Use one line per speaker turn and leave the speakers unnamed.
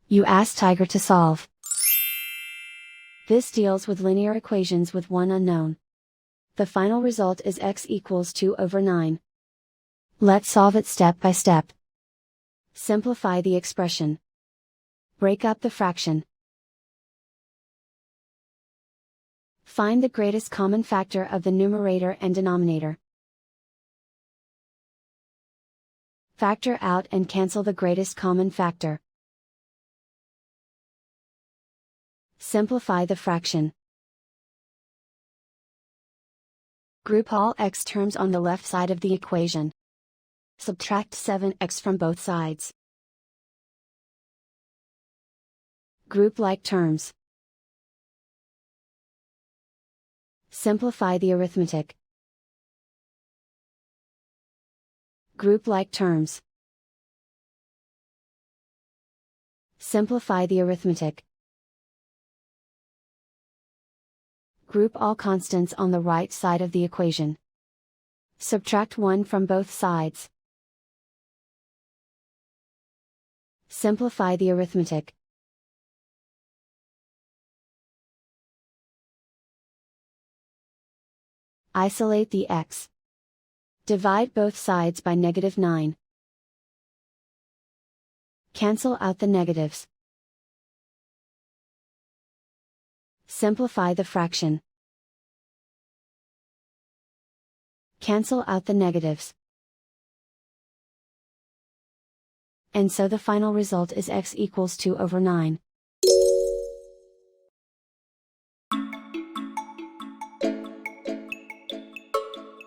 You ask Tiger to solve. This deals with linear equations with one unknown. The final result is x equals 2/9. Let's solve it step by step. Simplify the expression. Break up the fraction. Find the greatest common factor of the numerator and denominator. Factor out and cancel the greatest common factor. Simplify the fraction. Group all x terms on the left side of the equation. Subtract 7x from both sides. Group like terms. Simplify the arithmetic. Group like terms. Simplify the arithmetic. Group all constants on the right side of the equation. Subtract 1 from both sides. Simplify the arithmetic. Isolate the x. Divide both sides by -9. Cancel out the negatives. Simplify the fraction. Cancel out the negatives. And so the final result is x equals 2/9.